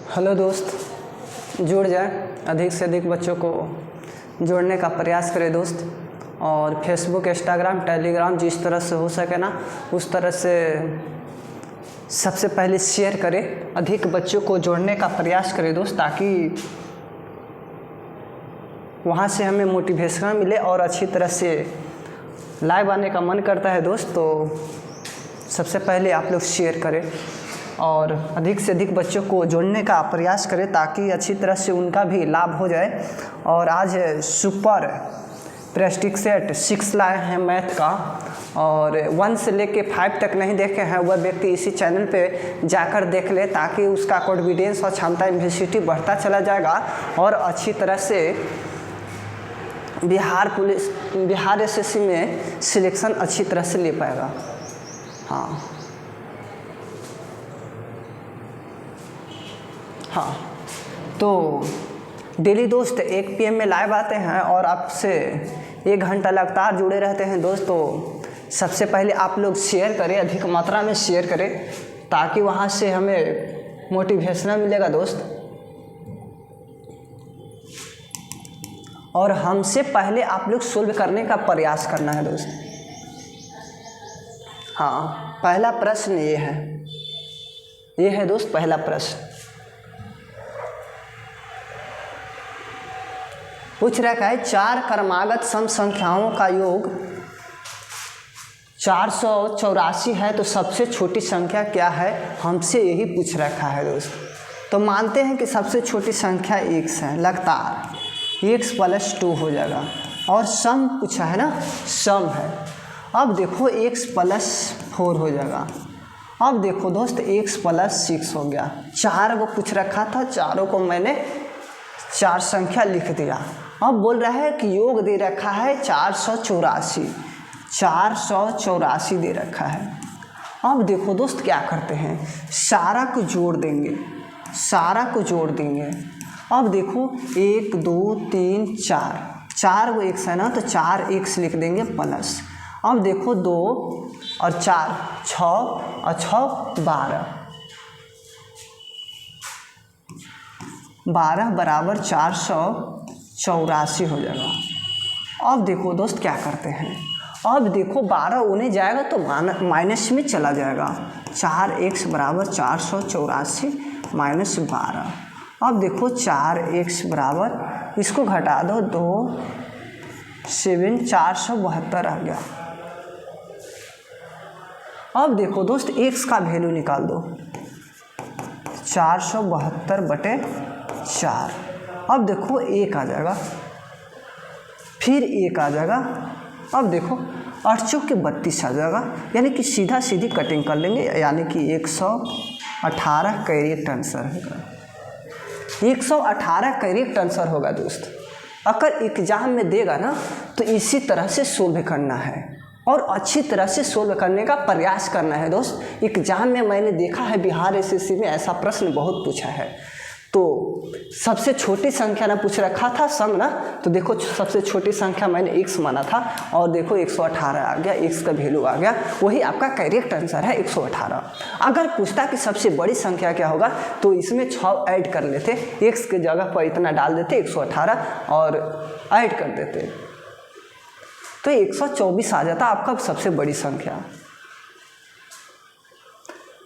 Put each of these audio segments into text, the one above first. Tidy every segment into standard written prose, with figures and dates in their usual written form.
Hello दोस्त, जुड़ जाए, अधिक से अधिक बच्चों को जोड़ने का प्रयास करें दोस्त। और फेसबुक, इंस्टाग्राम, टेलीग्राम जिस तरह से हो सके ना उस तरह से सबसे पहले शेयर करें, अधिक बच्चों को जोड़ने का प्रयास करें दोस्त, ताकि वहाँ से हमें मोटिवेशन मिले और अच्छी तरह से लाइव आने का मन करता है दोस्त। तो सबसे पहले आप लोग शेयर करें और अधिक से अधिक बच्चों को जोड़ने का प्रयास करें ताकि अच्छी तरह से उनका भी लाभ हो जाए। और आज सुपर प्रेस्टिक सेट 6 लाए हैं मैथ का, और 1 से लेके 5 तक नहीं देखे हैं वह व्यक्ति इसी चैनल पे जाकर देख ले, ताकि उसका कॉन्फिडेंस और क्षमता यूनिवर्सिटी बढ़ता चला जाएगा और अच्छी तरह से बिहार एसएससी में सिलेक्शन अच्छी तरह से ले पाएगा। हाँ, तो डेली दोस्त 1 PM में लाइव आते हैं और आपसे 1 घंटा लगातार जुड़े रहते हैं दोस्त। तो सबसे पहले आप लोग शेयर करें, अधिक मात्रा में शेयर करें, ताकि वहाँ से हमें मोटिवेशन मिलेगा दोस्त। और हमसे पहले आप लोग सोल्व करने का प्रयास करना है दोस्त। हाँ, पहला प्रश्न ये है दोस्त, पहला प्रश्न पूछ रखा है 4 क्रमागत सम संख्याओं का योग 484 है, तो सबसे छोटी संख्या क्या है, हमसे यही पूछ रखा है दोस्त। तो मानते हैं कि सबसे छोटी संख्या x है, लगातार x + 2 हो जाएगा। और सम पूछा है ना, सम है। अब देखो x + 4 हो जाएगा। अब देखो दोस्त x + 6 हो गया। 4 को पूछ रखा था, चारों को मैंने 4 संख्या लिख दिया। अब बोल रहा है कि योग दे रखा है 484 दे रखा है। अब देखो दोस्त क्या करते हैं, सारा को जोड़ देंगे, अब देखो 1 2 3 4 को x है ना, तो 4x लिख देंगे प्लस। अब देखो 2 और 4 6 और 6 12 बराबर 484 हो जाएगा। अब देखो दोस्त क्या करते हैं, अब देखो 12 उन्हें जाएगा तो माइनस में चला जाएगा। 4x बराबर 484 माइनस 12। अब देखो 4x बराबर, इसको घटा दो, 2 7 472 आ गया। अब देखो दोस्त x का वैल्यू निकाल दो, 472/4। अब देखो 1 आ जाएगा, फिर 1 आ जाएगा। अब देखो 8 चौके 32 आ जाएगा, यानी कि सीधा सीधी कटिंग कर लेंगे, यानी कि 118 करेक्ट आंसर होगा। 118 करेक्ट आंसर होगा दोस्त। अगर एग्जाम में देगा ना तो इसी तरह से सोल्व करना है और अच्छी तरह से सोल्व करने का प्रयास करना है दोस्त। एग्जाम में मैंने देखा है बिहार एसएससी में ऐसा प्रश्न बहुत पूछा है। तो सबसे छोटी संख्या ना पूछ रखा था सम ना, तो देखो सबसे छोटी संख्या मैंने x माना था और देखो 118 आ गया, x का वैल्यू आ गया, वही आपका करेक्ट आंसर है 118। अगर पूछता कि सबसे बड़ी संख्या क्या होगा तो इसमें 6 ऐड कर लेते, x के जगह पर इतना डाल देते 118 और ऐड कर देते, तो 124 आ जाता आपका सबसे बड़ी संख्या।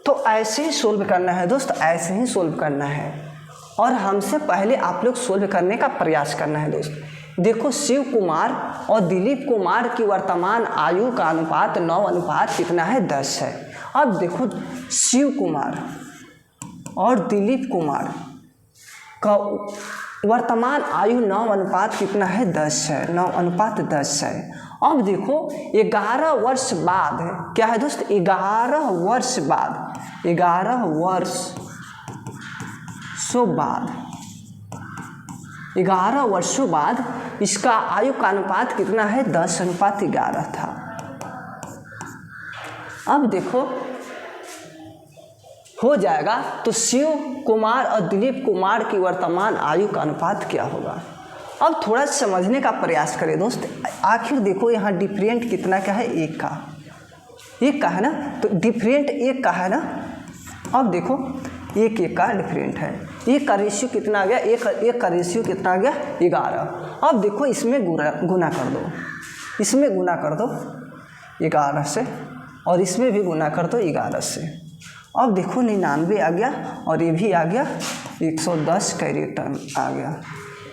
तो ऐसे ही सोल्व करना है दोस्त, ऐसे ही सोल्व करना है और हमसे पहले आप लोग सोल्व करने का प्रयास करना है दोस्त। देखो शिव कुमार और दिलीप कुमार की वर्तमान आयु का अनुपात 9 कितना है, 10 है। अब देखो शिव कुमार और दिलीप कुमार का वर्तमान आयु 9 कितना है, 10 है, 9:10 है। अब देखो 11 वर्ष बाद क्या है दोस्त, 11 वर्षों बाद इसका आयु का अनुपात कितना है, 10:11 था। अब देखो हो जाएगा तो शिव कुमार और दिलीप कुमार की वर्तमान आयु का अनुपात क्या होगा। अब थोड़ा समझने का प्रयास करें दोस्त। आखिर देखो यहाँ डिफरेंट कितना क्या है, 1 का है ना, तो डिफरेंट 1 का है ना। अब देखो एक एक का डिफरेंट है। एक का रेशियो कितना आ गया, एक का रेशियो कितना आ गया 11। अब देखो इसमें गुना कर दो, इसमें गुना कर दो 11 से, और इसमें भी गुना कर दो 11 से। अब देखो 99 आ गया और ये भी आ गया 110 करेक्ट आ गया।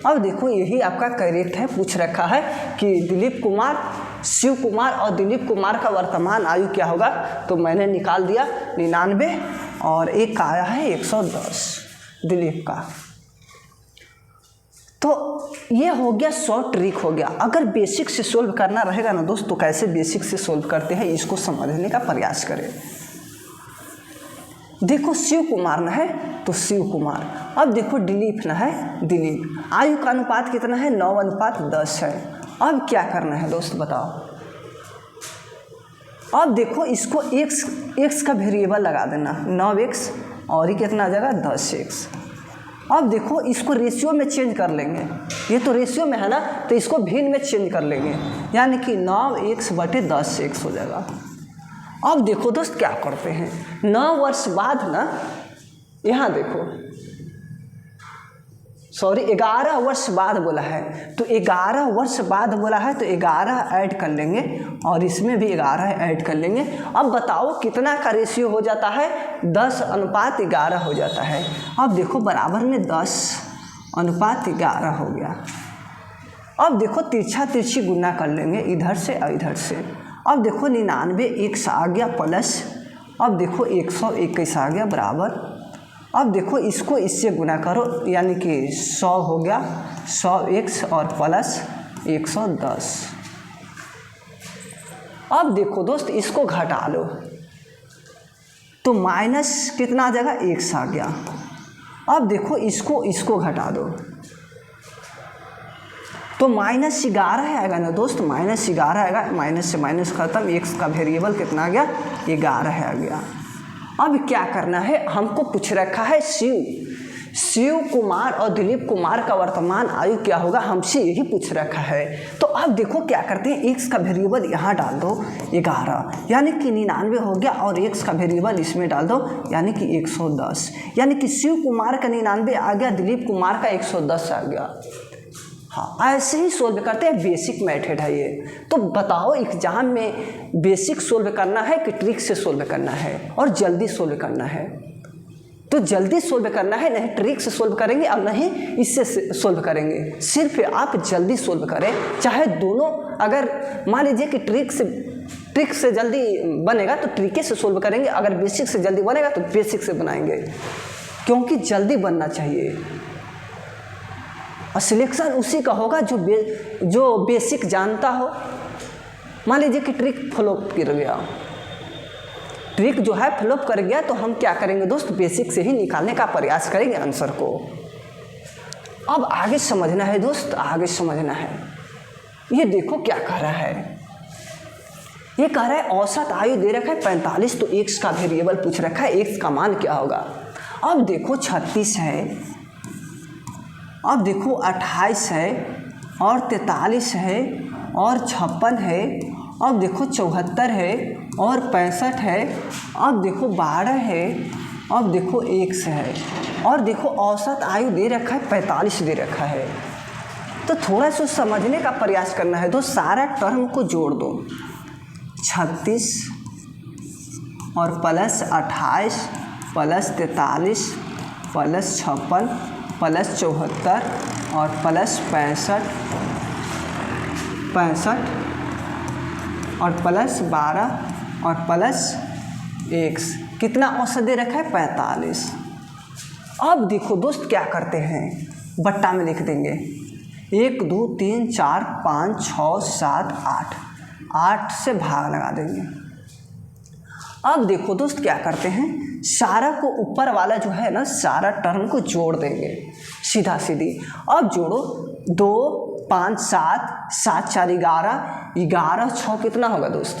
अब देखो यही आपका करेक्ट है। पूछ रखा है कि दिलीप कुमार, शिव कुमार और दिलीप कुमार का वर्तमान आयु क्या होगा, तो मैंने निकाल दिया 99 और एक का आया है 110 दिलीप का। तो ये हो गया शॉर्ट ट्रिक हो गया। अगर बेसिक से सोल्व करना रहेगा ना दोस्त, तो कैसे बेसिक से सोल्व करते हैं इसको समझने का प्रयास करें। देखो शिव कुमार ना है तो शिव कुमार, अब देखो दिलीप ना है दिलीप, आयु का अनुपात कितना है 9:10 है। अब क्या करना है दोस्त बताओ। अब देखो इसको x का वेरिएबल लगा देना 9x और ये कितना आ जाएगा 10x। अब देखो इसको रेशियो में चेंज कर लेंगे, ये तो रेशियो में है ना, तो इसको भिन्न में चेंज कर लेंगे, यानी कि 9x/10x हो जाएगा। अब देखो दोस्त क्या करते हैं, 9 वर्ष बाद ना, यहाँ देखो सॉरी 11 वर्ष बाद बोला है, तो 11 वर्ष बाद बोला है तो 11 ऐड कर लेंगे और इसमें भी 11 ऐड कर लेंगे। अब बताओ कितना का रेशियो हो जाता है 10:11 हो जाता है। अब देखो बराबर में 10:11 हो गया। अब देखो तिरछा तिरछी गुना कर लेंगे इधर से और इधर से। अब देखो 99x आ गया प्लस, अब देखो 121 आ गया बराबर। अब देखो इसको इससे गुना करो, यानी कि 100 हो गया 100x और प्लस 110। अब देखो दोस्त इसको घटा लो तो माइनस कितना आ जाएगा x आ गया। अब देखो इसको घटा दो तो -11 आएगा ना दोस्त, -11 आएगा, माइनस से माइनस खत्म, x का वेरिएबल कितना आ गया 11 आ गया। अब क्या करना है, हमको पूछ रखा है शिव कुमार और दिलीप कुमार का वर्तमान आयु क्या होगा, हमसे यही पूछ रखा है। तो अब देखो क्या करते हैं, x का वेरिएबल यहाँ डाल दो 11, यानी कि 99 हो गया, और x का वेरिएबल इसमें डाल दो यानी कि 110, यानी कि शिव कुमार का 99 आ गया, दिलीप कुमार का 110 आ गया। हाँ, ऐसे ही सोल्व करते हैं, बेसिक मेथड है ये। तो बताओ एग्जाम में बेसिक सोल्व करना है कि ट्रिक से सोल्व करना है, और जल्दी सोल्व करना है। तो जल्दी सोल्व करना है, नहीं ट्रिक से सोल्व करेंगे और नहीं इससे सोल्व करेंगे। सिर्फ आप जल्दी सोल्व करें, चाहे दोनों, अगर मान लीजिए कि ट्रिक से जल्दी बनेगा तो ट्रिक से सोल्व करेंगे, अगर बेसिक से जल्दी बनेगा तो बेसिक से बनाएंगे, क्योंकि जल्दी बनना चाहिए। और सिलेक्शन उसी का होगा जो बेसिक जानता हो। मान लीजिए कि ट्रिक फ्लॉप कर गया, ट्रिक जो है फ्लॉप कर गया, तो हम क्या करेंगे दोस्त, बेसिक से ही निकालने का प्रयास करेंगे आंसर को। अब आगे समझना है दोस्त, आगे समझना है। ये देखो क्या कह रहा है, ये कह रहा है औसत आयु दे रखा है 45, तो x का वेरिएबल पूछ रखा है, x का मान क्या होगा। अब देखो 36 है, अब देखो 28 है, और 43 है, और 56 है, अब देखो 74 है, और 65 है, अब देखो 12 है, अब देखो 1 है, और देखो औसत आयु दे रखा है 45 दे रखा है। तो थोड़ा सा समझने का प्रयास करना है। तो सारा टर्म को जोड़ दो, 36 और प्लस 28 प्लस 43 प्लस 56 प्लस 74 और प्लस 65 और प्लस 12 और प्लस 1, कितना औसत दे रखा है 45। अब देखो दोस्त क्या करते हैं, बट्टा में लिख देंगे 1 2 3 4 5 6 7 8 से भाग लगा देंगे। अब देखो दोस्त क्या करते हैं, सारा को ऊपर वाला जो है ना, सारा टर्म को जोड़ देंगे सीधा सीधी। अब जोड़ो 2 5 7 7 4 11 11 6 कितना होगा दोस्त,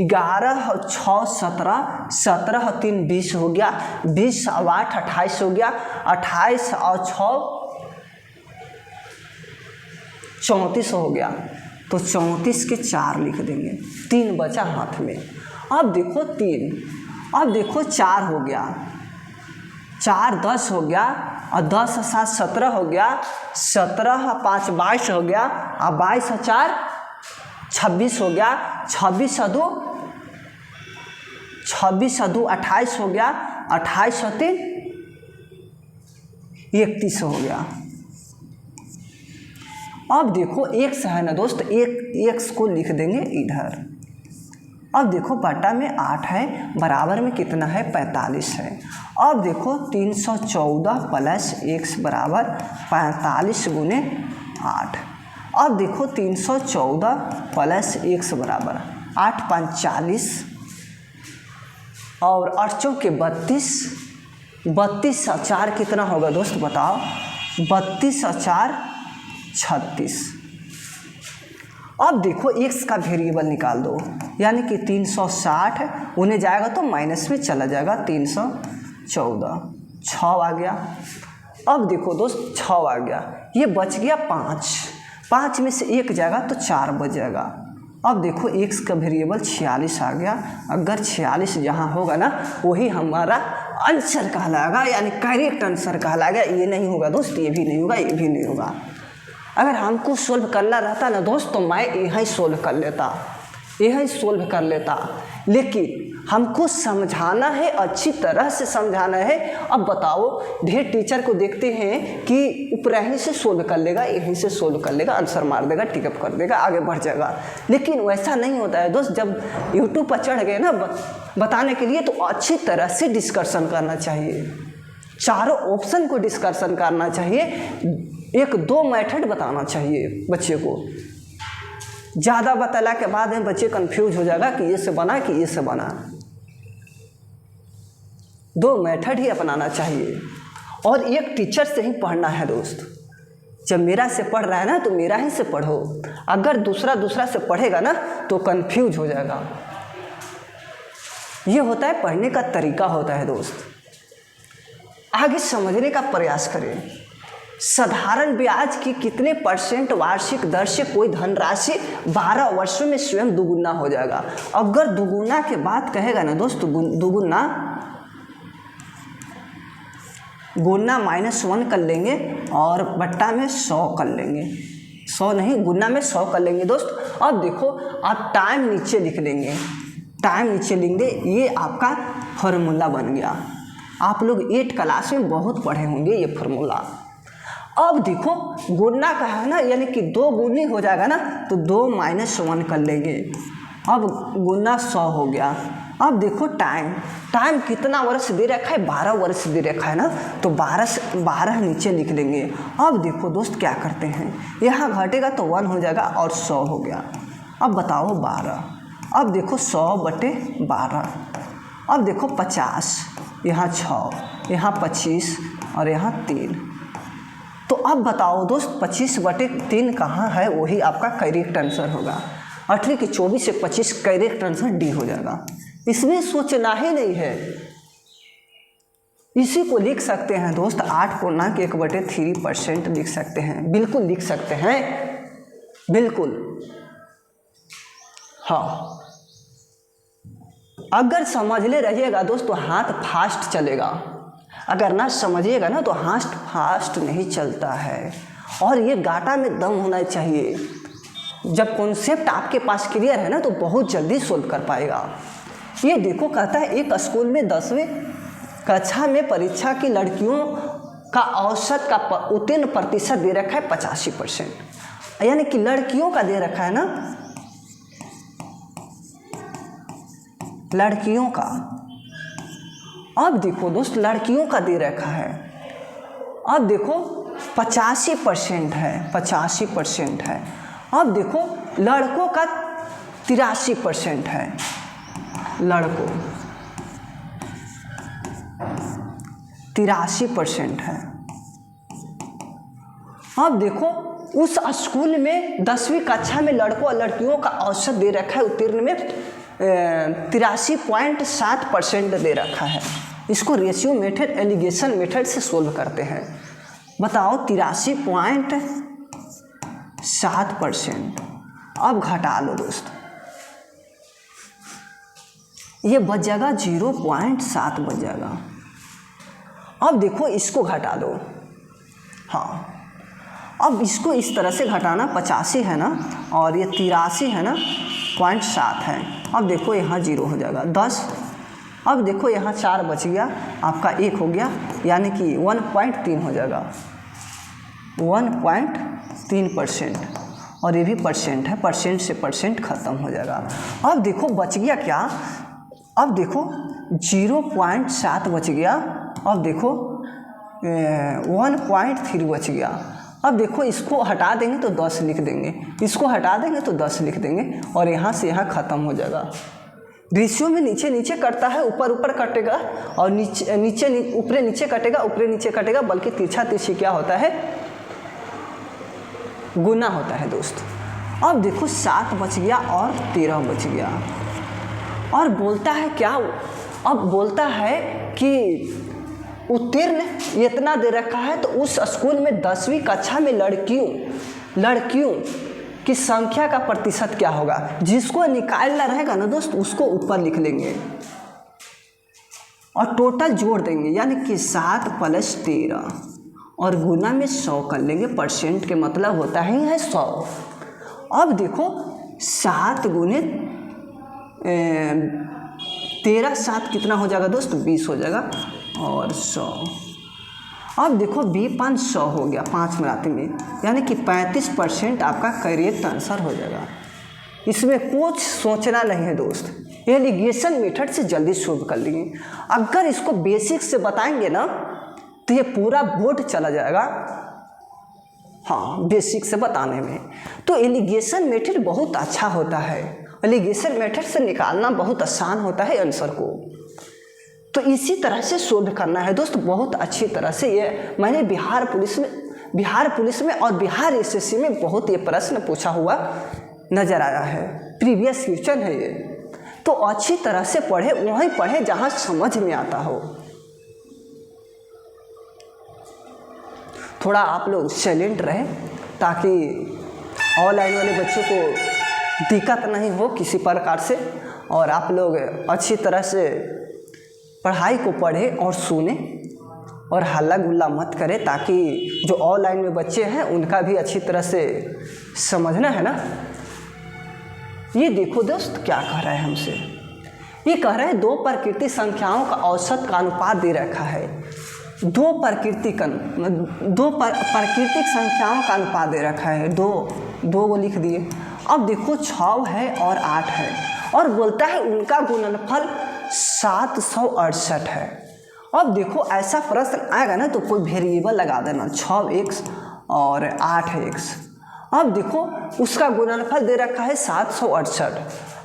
11 और 6 17 17 और 3 20 हो गया, 20 और 8 28 हो गया, 28 और 6 34 हो गया। तो 34 के 4 लिख देंगे, 3 बचा हाथ में। अब देखो 3, अब देखो 4 हो गया, 4 10 हो गया, और 10 7 17 हो गया, 17 5 22 हो गया, और 22 4 26 हो गया, 26 2 28 हो गया, 28 3 31 हो गया। अब देखो x है ना दोस्त, x को लिख देंगे इधर। अब देखो बटा में 8 है, बराबर में कितना है 45 है। अब देखो 314 प्लस x बराबर 45 गुने 8। अब देखो 314 प्लस x बराबर 8 5 40, और 8 चौके 32, 32 और 4 कितना होगा दोस्त बताओ, 32 और 4 36। अब देखो x का वेरिएबल निकाल दो, यानी कि 360 उन्हें जाएगा तो माइनस में चला जाएगा, 314 6 आ गया। अब देखो दोस्त 6 आ गया, ये बच गया 5 में से 1 जाएगा तो 4 बच जाएगा। अब देखो x का वेरिएबल 46 आ गया। अगर 46 जहाँ होगा ना वही हमारा आंसर कहलाएगा, यानी करेक्ट आंसर कहलाएगा। ये नहीं होगा दोस्त, ये भी नहीं होगा, ये भी नहीं होगा। अगर हमको सोल्व करना रहता ना दोस्त तो मैं यहीं सोल्व कर लेता, यहीं सोल्व कर लेता, लेकिन हमको समझाना है, अच्छी तरह से समझाना है। अब बताओ, ढेर टीचर को देखते हैं कि ऊपर यहीं से सोल्व कर लेगा, यहीं से सोल्व कर लेगा, आंसर मार देगा, टिकअप कर देगा, आगे बढ़ जाएगा। लेकिन वैसा नहीं होता है दोस्त। जब यूट्यूब पर चढ़ गए ना बताने के लिए, तो अच्छी तरह से डिस्कशन करना चाहिए, चारों ऑप्शन को डिस्कशन करना चाहिए, 1-2 मेथड बताना चाहिए बच्चे को। ज़्यादा बताने के बाद में बच्चे कंफ्यूज हो जाएगा कि ये से बना कि ये से बना। 2 मेथड ही अपनाना चाहिए, और एक टीचर से ही पढ़ना है दोस्त। जब मेरा से पढ़ रहा है ना तो मेरा ही से पढ़ो। अगर दूसरा से पढ़ेगा ना तो कंफ्यूज हो जाएगा। ये होता है पढ़ने का तरीका होता है दोस्त। आगे समझने का प्रयास करें। साधारण ब्याज की कितने % वार्षिक दर से कोई धनराशि 12 वर्षों में स्वयं दुगुना हो जाएगा। अगर दुगुना के बाद कहेगा ना दोस्त, दुगुना गुना -1 कर लेंगे और बट्टा में 100 कर लेंगे, 100 नहीं गुना में 100 कर लेंगे दोस्त। अब देखो आप टाइम नीचे लिख लेंगे, टाइम नीचे लिखेंगे, ये आपका फार्मूला बन गया। आप लोग 8 क्लास में बहुत पढ़े होंगे ये फार्मूला। अब देखो गुना का है ना, यानी कि 2 गुनी हो जाएगा ना तो 2 - 1 कर लेंगे। अब गुना 100 हो गया। अब देखो टाइम कितना वर्ष दे रखा है, 12 वर्ष दे रखा है ना, तो 12 नीचे लिख लेंगे। अब देखो दोस्त क्या करते हैं, यहाँ घटेगा तो 1 हो जाएगा और 100 हो गया। अब बताओ 12, अब देखो 100/12, अब देखो 50, यहाँ 6, यहाँ 25 और यहाँ 3। तो अब बताओ दोस्त 25/3 कहाँ है, वही आपका करेक्ट आंसर होगा। 18 की 24 से 25 करेक्ट आंसर डी हो जाएगा। इसमें सोचना ही नहीं है, इसी को लिख सकते हैं दोस्त। 8 को ना कि 1/3% लिख सकते हैं, बिल्कुल लिख सकते हैं, बिल्कुल। हाँ, अगर समझले रहिएगा दोस्त तो हाथ फास्ट चलेगा, अगर ना समझिएगा ना तो हाथ फास्ट नहीं चलता है। और ये गाटा में दम होना चाहिए। जब कॉन्सेप्ट आपके पास क्लियर है ना तो बहुत जल्दी सोल्व कर पाएगा। ये देखो कहता है एक स्कूल में 10वीं कक्षा में परीक्षा की लड़कियों का औसत का उत्तीर्ण प्रतिशत दे रखा है 85%, यानी कि लड़कियों का दे रखा है ना, लड़कियों का। अब देखो दोस्त लड़कियों का दे रखा है, अब देखो 85% है, 85% है। अब देखो लड़कों का 83% है, लड़कों 83% है। अब देखो उस स्कूल में 10वीं कक्षा में लड़कों और लड़कियों का औसत दे रखा है उत्तीर्ण में 83.7% दे रखा है। इसको रेशियो मेथड, एलिगेशन मेथड से सोल्व करते हैं। बताओ 83.7%। अब घटा लो दोस्त, ये बच जाएगा 0.7 बच जाएगा। अब देखो इसको घटा दो। हाँ, अब इसको इस तरह से घटाना, 85 है ना और ये 83 है ना, 0.7 है। अब देखो यहाँ 0 हो जाएगा 10। अब देखो यहाँ 4 बच गया, आपका 1 हो गया, यानी कि 1.3 हो जाएगा, 1.3%। और ये भी परसेंट है, परसेंट से परसेंट ख़त्म हो जाएगा। अब देखो बच गया क्या, अब देखो 0.7 बच गया। अब देखो 1.3 बच गया। अब देखो इसको हटा देंगे तो 10 लिख देंगे, इसको हटा देंगे तो 10 लिख देंगे और यहाँ से यहाँ ख़त्म हो जाएगा। रेशियो में नीचे नीचे कटता है, ऊपर ऊपर कटेगा और नीचे नीचे ऊपरे नीचे कटेगा, ऊपरे नीचे कटेगा, बल्कि तिरछा तिरछी क्या होता है, गुना होता है दोस्त। अब देखो 7 बच गया और 13 बच गया। और बोलता है क्या, अब बोलता है कि उत्तीर्ण इतना दे रखा है, तो उस स्कूल में 10वीं कक्षा में लड़कियों की संख्या का प्रतिशत क्या होगा। जिसको निकालना रहेगा ना दोस्त, उसको ऊपर लिख लेंगे और टोटल जोड़ देंगे, यानी कि 7 + 13 और गुना में 100 कर लेंगे। परसेंट के मतलब होता ही है 100। अब देखो 7 गुने 13, 7 कितना हो जाएगा दोस्त, 20 हो जाएगा और 100। अब देखो 20 100 हो गया 5 मिलाते में, यानी कि 35% आपका करेक्ट आंसर हो जाएगा। इसमें कुछ सोचना नहीं है दोस्त, एलिगेशन मेथड से जल्दी सॉल्व कर लेंगे। अगर इसको बेसिक से बताएंगे ना तो ये पूरा बोर्ड चला जाएगा। हाँ, बेसिक से बताने में तो एलिगेशन मेथड बहुत अच्छा होता है। एलिगेशन मेथड से निकालना बहुत आसान होता है आंसर को। तो इसी तरह से सोल्व करना है दोस्त, बहुत अच्छी तरह से। ये मैंने बिहार पुलिस में और बिहार एसएससी में बहुत ये प्रश्न पूछा हुआ नज़र आया है, प्रीवियस क्वेश्चन है ये। तो अच्छी तरह से पढ़े, वहीं पढ़े जहाँ समझ में आता हो। थोड़ा आप लोग साइलेंट रहे ताकि ऑनलाइन वाले बच्चों को दिक्कत नहीं हो किसी प्रकार से, और आप लोग अच्छी तरह से पढ़ाई को पढ़ें और सुने और हल्ला गुल्ला मत करें, ताकि जो ऑनलाइन में बच्चे हैं उनका भी अच्छी तरह से समझना है ना। ये देखो दोस्त क्या कह रहा है हमसे, ये कह रहा है 2 प्राकृतिक संख्याओं का औसत का अनुपात दे रखा है। 2 प्राकृतिक संख्याओं का अनुपात दे रखा है, 2 को लिख दिए। अब देखो 6 है और 8 है और बोलता है उनका गुणनफल 768 है। अब देखो ऐसा प्रश्न आएगा ना तो कोई वेरिएबल लगा देना, 6x और 8x। अब देखो उसका गुणनफल दे रखा है 768।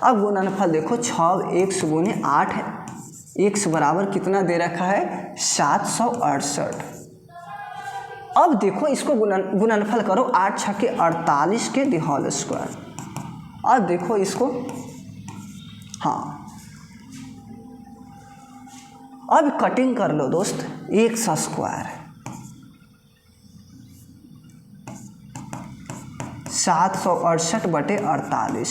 अब गुणनफल देखो 6x गुने 8x बराबर कितना दे रखा है, 768। अब देखो इसको गुणनफल करो, 8 × 6 = 48 के दी होल स्क्वायर। अब देखो इसको, हाँ अब कटिंग कर लो दोस्त, x स्क्वायर 768/48,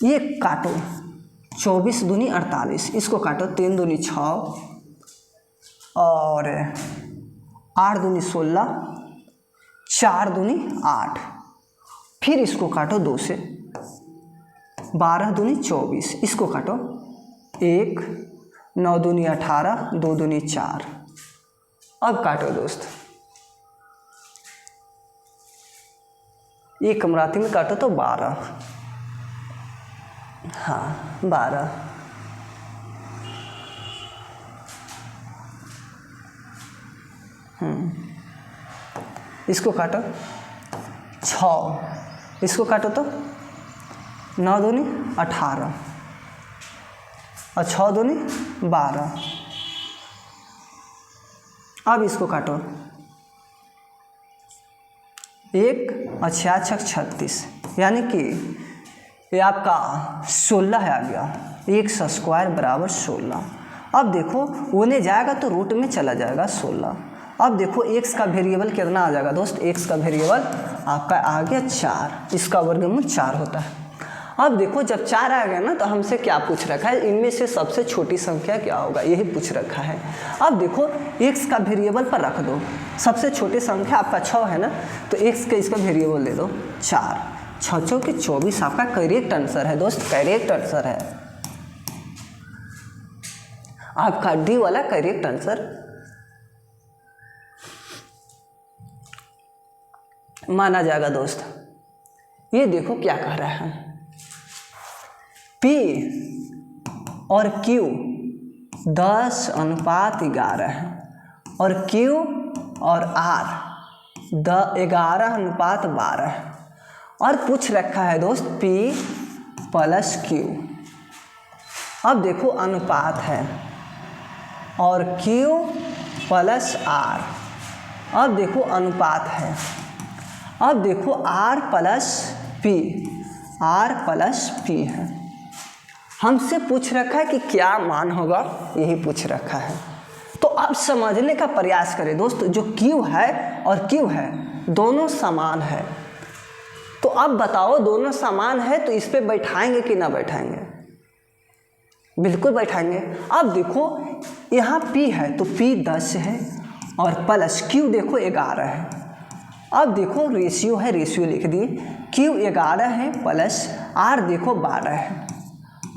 ये काटो, 24 दूनी 48, इसको काटो, 3 दूनी 6 और 8 दूनी 16, 4 दूनी 8, फिर इसको काटो 2 से, 12 दूनी 24, इसको काटो 1, 9 दूनी 18, 2 दूनी 4। अब काटो दोस्त, एक कमराती में काटो तो 12, हाँ 12। इसको काटो 6, इसको काटो तो 9 दूनी 18 और 6 दूनी 12। अब इसको काटो, 1 और 6 × 36, यानी कि ये आपका 16 है आ गया, x स्क्वायर बराबर 16। अब देखो उन्हें जाएगा तो रूट में चला जाएगा 16। अब देखो x का वेरिएबल कितना आ जाएगा दोस्त, x का वेरिएबल आपका आ गया 4, इसका वर्गमूल 4 होता है। अब देखो जब 4 आ गया ना तो हमसे क्या पूछ रखा है, इनमें से सबसे छोटी संख्या क्या होगा, यही पूछ रखा है। अब देखो x का वेरिएबल पर रख दो, सबसे छोटी संख्या आपका 6 है ना, तो x का इसका वेरिएबल ले दो 4, 6 चौके 24 आपका करेक्ट आंसर है दोस्त, करेक्ट आंसर है आपका डी वाला करेक्ट आंसर माना जाएगा दोस्त। ये देखो क्या कह रहा है, P और Q 10:11 है और Q और R 11:12 है और पूछ रखा है दोस्त P प्लस Q। अब देखो अनुपात है और Q प्लस R, अब देखो अनुपात है, अब देखो R plus P, R plus P है। हमसे पूछ रखा है कि क्या मान होगा, यही पूछ रखा है। तो अब समझने का प्रयास करें दोस्त, जो Q है और Q है दोनों समान है। तो अब बताओ दोनों समान है तो इस पे बैठाएंगे कि ना बैठाएंगे, बिल्कुल बैठाएंगे। अब देखो यहाँ P है तो P 10 है और प्लस Q देखो 11 है। अब देखो रेशियो है, रेशियो लिख दिए, Q 11 है प्लस R देखो 12 है।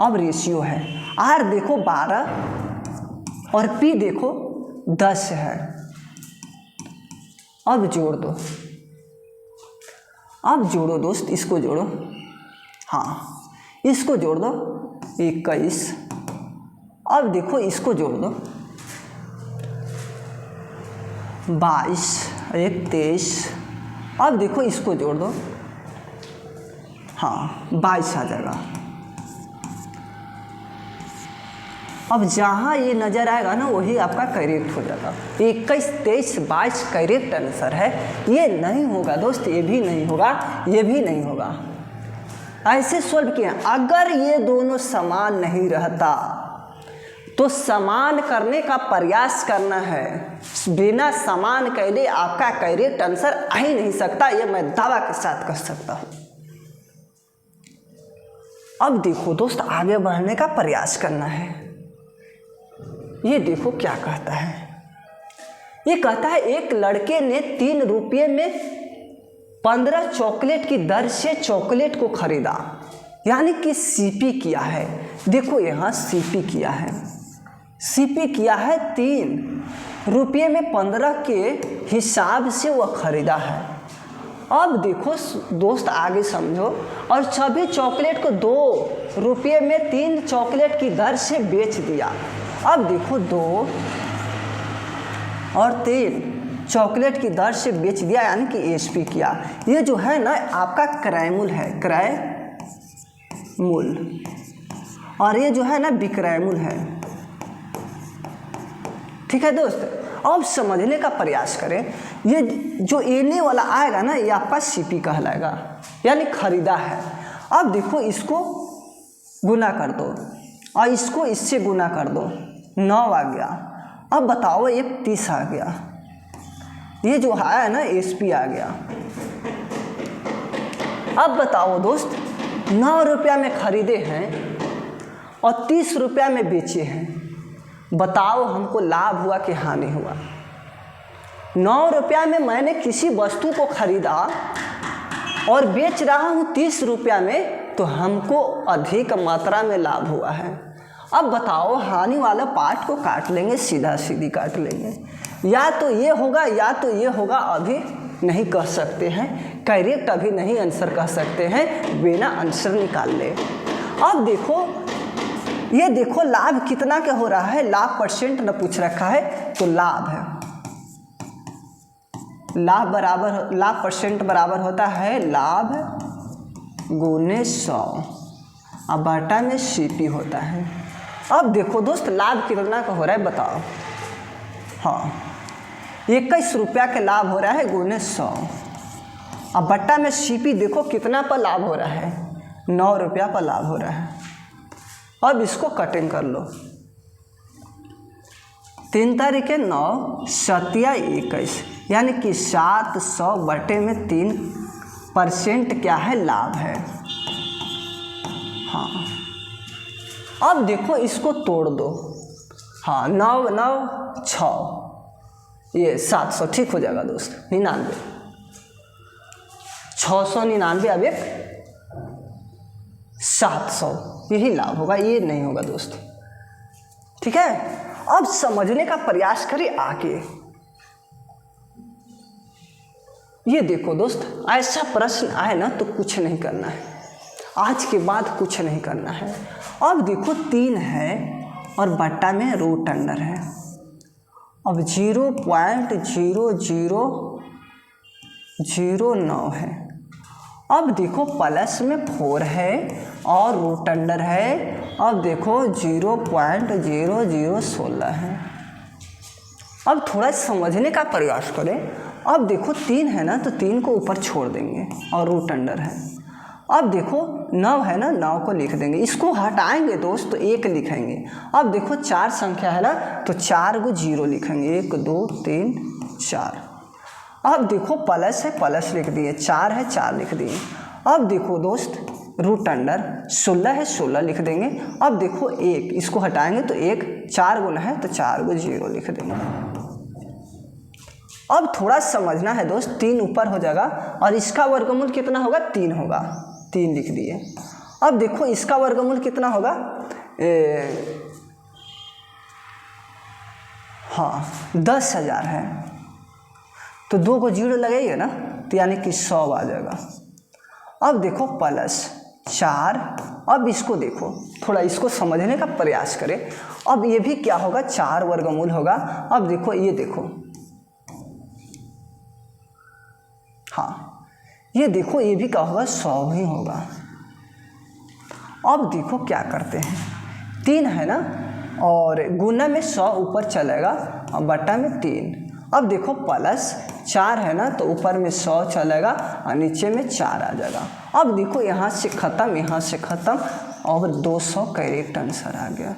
अब रेशियो है, R देखो 12 और P देखो 10 है। अब जोड़ दो, अब जोड़ो दोस्त, इसको जोड़ो, हाँ इसको जोड़ दो 21। अब देखो इसको जोड़ दो 22, 23। अब देखो इसको जोड़ दो, हाँ 22 आ जाएगा। अब जहाँ ये नज़र आएगा ना वही आपका करेक्ट हो जाएगा। 21, 23, 22 करेक्ट आंसर है। ये नहीं होगा दोस्त, ये भी नहीं होगा, ये भी नहीं होगा। ऐसे सॉल्व किया। अगर ये दोनों समान नहीं रहता तो समान करने का प्रयास करना है, बिना समान कैले आपका करेक्ट आंसर आ ही नहीं सकता, ये मैं दावा के साथ कह सकता हूँ। अब देखो दोस्त आगे बढ़ने का प्रयास करना है। ये देखो क्या कहता है, ये कहता है एक लड़के ने 3 रुपये में 15 चॉकलेट की दर से चॉकलेट को खरीदा, यानी कि सीपी किया है। देखो यहाँ सीपी किया है, सीपी किया है 3 रुपये में 15 के हिसाब से वह खरीदा है। अब देखो दोस्त आगे समझो, और सभी चॉकलेट को 2 रुपये में 3 चॉकलेट की दर से बेच दिया। अब देखो 2 और 3 चॉकलेट की दर से बेच दिया, यानी कि एसपी किया। ये जो है ना आपका क्रय मूल्य है, क्रय मूल्य, और ये जो है ना विक्रय मूल्य है। ठीक है दोस्त, अब समझने का प्रयास करें। ये जो एने वाला आएगा ना ये आपका सीपी कहलाएगा, यानी खरीदा है। अब देखो इसको गुना कर दो और इसको इससे गुना कर दो, 9 आ गया। अब बताओ ये 30 आ गया, ये जो है ना एसपी आ गया। अब बताओ दोस्त 9 रुपया में खरीदे हैं और 30 रुपया में बेचे हैं, बताओ हमको लाभ हुआ कि हानि हुआ। 9 रुपया में मैंने किसी वस्तु को खरीदा और बेच रहा हूँ 30 रुपया में, तो हमको अधिक मात्रा में लाभ हुआ है। अब बताओ हानि वाला पार्ट को काट लेंगे, सीधा सीधी काट लेंगे, या तो ये होगा या तो ये होगा, अभी नहीं कह सकते हैं, करेक्ट अभी नहीं आंसर कह सकते हैं, बिना आंसर निकाल ले। अब देखो ये देखो लाभ कितना क्या हो रहा है, लाभ परसेंट न पूछ रखा है, तो लाभ है, लाभ परसेंट बराबर होता है लाभ गुने 100 और बटा में सीपी होता है। अब देखो दोस्त लाभ कितना का हो रहा है बताओ, हाँ 21 रुपया का लाभ हो रहा है गुने 100 और बट्टा में सीपी देखो कितना पर लाभ हो रहा है, 9 रुपया पर लाभ हो रहा है। अब इसको कटिंग कर लो, 3 तारीख 9 सतिया 21, यानी कि 700 बटे में 3% क्या है लाभ है। हाँ, अब देखो इसको तोड़ दो। हाँ, 9 9 6, ये 700 ठीक हो जाएगा दोस्त। 99, 699 अब एक 700, यही लाभ होगा, ये नहीं होगा दोस्त। ठीक है, अब समझने का प्रयास करें आगे। ये देखो दोस्त, ऐसा प्रश्न आए ना तो कुछ नहीं करना है, आज के बाद कुछ नहीं करना है। अब देखो 3 है और बट्टा में रूट अंडर है। अब 0.0009 है। अब देखो प्लस में 4 है और रूट अंडर है। अब देखो 0.0016 है। अब थोड़ा समझने का प्रयास करें। अब देखो 3 है ना तो 3 को ऊपर छोड़ देंगे और रूट अंडर है। अब देखो 9 है ना, 9 को लिख देंगे, इसको हटाएंगे दोस्त तो 1 लिखेंगे। अब देखो 4 संख्या है ना तो 4 को 0 लिखेंगे, 1 2 3 4। अब देखो प्लस है, प्लस लिख दिए, 4 है 4 लिख दिए। अब देखो दोस्त रूट अंडर 16 है, 16 लिख देंगे। अब देखो 1, इसको हटाएंगे तो 1, 4 गुना है तो 4 को 0 लिख देंगे। अब थोड़ा समझना है दोस्त, 3 ऊपर हो जाएगा और इसका वर्गमूल कितना होगा, 3 होगा, 3 लिख दिए। अब देखो इसका वर्गमूल कितना होगा, हाँ 10,000 है तो 2 को 0 लगाइए ना तो यानी कि 100 आ जाएगा। अब देखो प्लस 4, अब इसको देखो, थोड़ा इसको समझने का प्रयास करें। अब ये भी क्या होगा, 4 वर्गमूल होगा। अब देखो ये देखो, हाँ ये देखो ये भी क्या होगा, 100 ही होगा। अब देखो क्या करते हैं, 3 है ना और गुना में 100 ऊपर चलेगा और बट्टा में 3। अब देखो प्लस 4 है ना तो ऊपर में 100 चलेगा और नीचे में 4 आ जाएगा। अब देखो यहाँ से ख़त्म, यहाँ से ख़त्म और 200 करेक्ट आंसर आ गया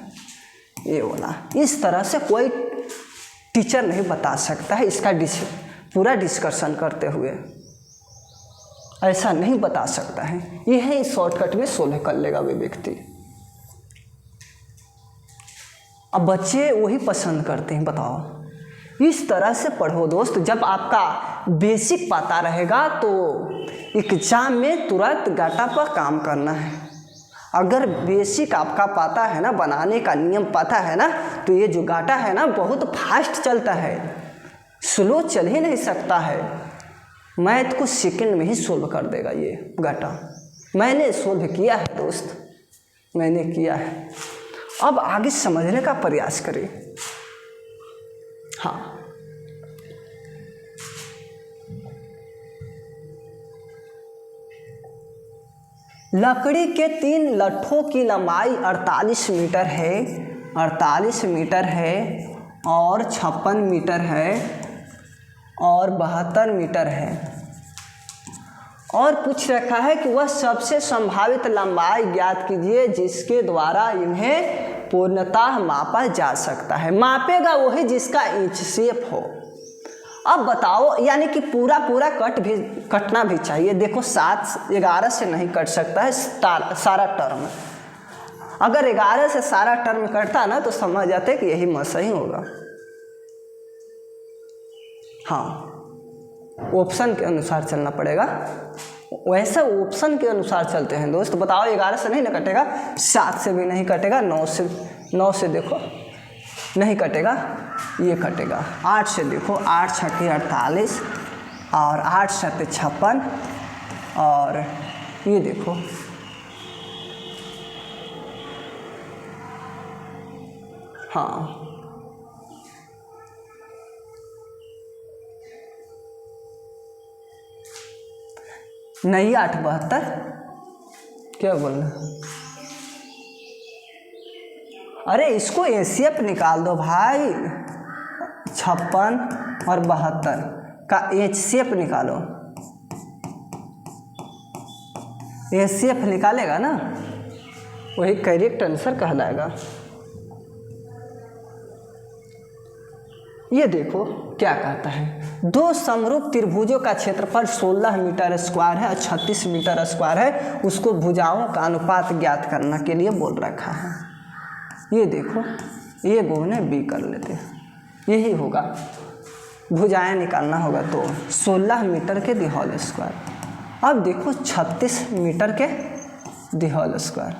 ये वाला। इस तरह से कोई टीचर नहीं बता सकता है, इसका पूरा डिस्कशन करते हुए ऐसा नहीं बता सकता है। यह है शॉर्टकट में 16 कर लेगा वे व्यक्ति। अब बच्चे वही पसंद करते हैं, बताओ। इस तरह से पढ़ो दोस्त, जब आपका बेसिक पता रहेगा तो एग्जाम में तुरंत गाटा पर काम करना है। अगर बेसिक आपका पता है ना, बनाने का नियम पता है ना, तो ये जो गाटा है ना बहुत फास्ट चलता है, स्लो चल ही नहीं सकता है। मैथ को सेकंड में ही सोल्व कर देगा ये गाटा। मैंने सोल्व किया है दोस्त, मैंने किया है। अब आगे समझने का प्रयास करें। हाँ, लकड़ी के 3 लट्ठों की लंबाई 48 मीटर है, 48 मीटर है और 56 मीटर है और 72 मीटर है। और पूछ रखा है कि वह सबसे संभावित लंबाई ज्ञात कीजिए जिसके द्वारा इन्हें पूर्णतः मापा जा सकता है। मापेगा वही जिसका इंच शेप हो। अब बताओ, यानी कि पूरा कटना भी चाहिए। देखो 7 11 से नहीं कट सकता है सारा टर्म। अगर 11 से सारा टर्म कटता ना तो समझ जाते कि यही मसा ही होगा। हाँ, ऑप्शन के अनुसार चलना पड़ेगा। वैसे ऑप्शन के अनुसार चलते हैं दोस्त। बताओ 11 से नहीं ना कटेगा, 7 से भी नहीं कटेगा, 9 से देखो नहीं कटेगा, ये कटेगा। 8 से देखो, 8 छक्के 48 और 8 सत्ते 56 और ये देखो हाँ नहीं 8 72 क्या बोलना। अरे इसको एसीएफ निकाल दो भाई, 56 और 72 का एचसीएफ निकालो। एचसीएफ निकालेगा ना वही करेक्ट आंसर कहलाएगा। ये देखो क्या कहता है, दो समरूप त्रिभुजों का क्षेत्रफल 16 मीटर स्क्वायर है और 36 मीटर स्क्वायर है, उसको भुजाओं का अनुपात ज्ञात करने के लिए बोल रखा है। ये देखो ये गुणे बी कर लेते हैं, यही होगा, भुजाएं निकालना होगा तो 16 मीटर के दी होल स्क्वायर। अब देखो 36 मीटर के दी होल स्क्वायर।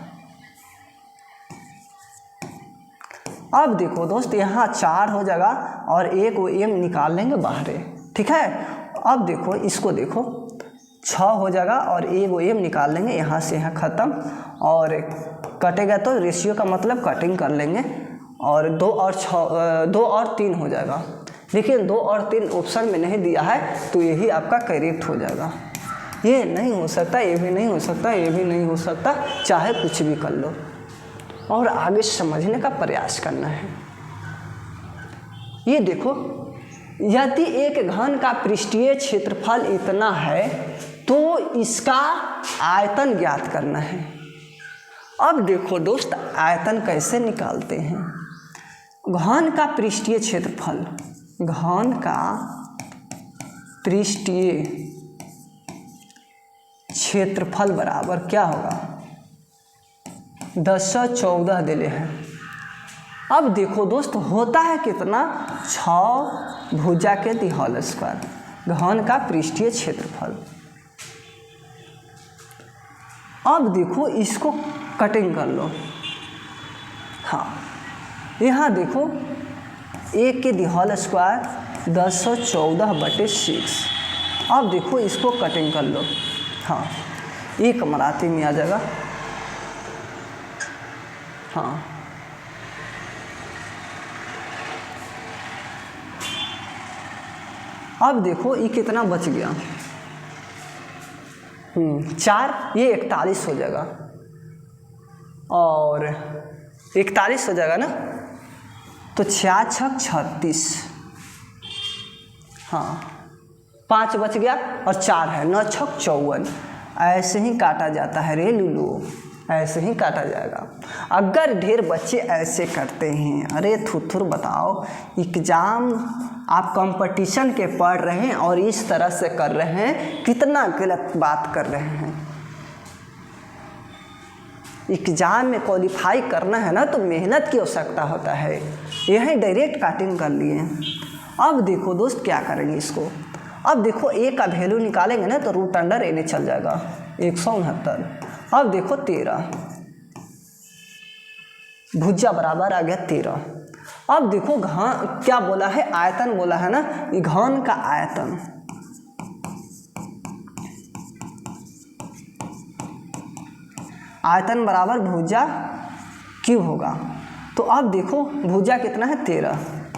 अब देखो दोस्त यहाँ 4 हो जाएगा और एक वो m निकाल लेंगे बाहर, ठीक है। अब देखो इसको देखो 6 हो जाएगा और एक वो m निकाल लेंगे, यहाँ से यहाँ ख़त्म, और कटेगा तो रेशियो का मतलब कटिंग कर लेंगे, और 2 और 3 हो जाएगा। लेकिन 2 और 3 ऑप्शन में नहीं दिया है तो यही आपका करेक्ट हो जाएगा। ये नहीं हो सकता, ये भी नहीं हो सकता, ये भी नहीं हो सकता, चाहे कुछ भी कर लो और आगे समझने का प्रयास करना है। ये देखो यदि एक घन का पृष्ठीय क्षेत्रफल इतना है तो इसका आयतन ज्ञात करना है। अब देखो दोस्त आयतन कैसे निकालते हैं। घन का पृष्ठीय क्षेत्रफल, घन का पृष्ठीय क्षेत्रफल बराबर क्या होगा, 1014 दिले हैं। अब देखो दोस्त होता है कितना, 6 भुजा के दी होल स्क्वायर, घन का पृष्ठीय क्षेत्रफल। अब देखो इसको कटिंग कर लो। हाँ यहाँ देखो 1 के दी होल स्क्वायर 1014/6। अब देखो इसको कटिंग कर लो। हाँ एक मराठी में आ जाएगा। हाँ अब देखो ये कितना बच गया, 4, ये 41 हो जाएगा और 41 हो जाएगा ना, तो 4 छक 36। हाँ 5 बच गया और 4 है, 9 छक 54। ऐसे ही काटा जाता है रे लुलू, ऐसे ही काटा जाएगा। अगर ढेर बच्चे ऐसे करते हैं, अरे थुथुर बताओ, एग्जाम आप कंपटीशन के पढ़ रहे हैं और इस तरह से कर रहे हैं, कितना गलत बात कर रहे हैं। एग्जाम में क्वालिफाई करना है ना तो मेहनत की आवश्यकता होता है, यही डायरेक्ट काटिंग कर लिए। अब देखो दोस्त क्या करेंगे इसको। अब देखो ए का वैल्यू निकालेंगे ना तो रूट अंडर ए चल जाएगा, 169। अब देखो 13 भुजा बराबर आ गया 13। अब देखो घन क्या बोला है, आयतन बोला है ना, ये घन का आयतन। आयतन बराबर भुजा क्यों होगा, तो अब देखो भुजा कितना है 13,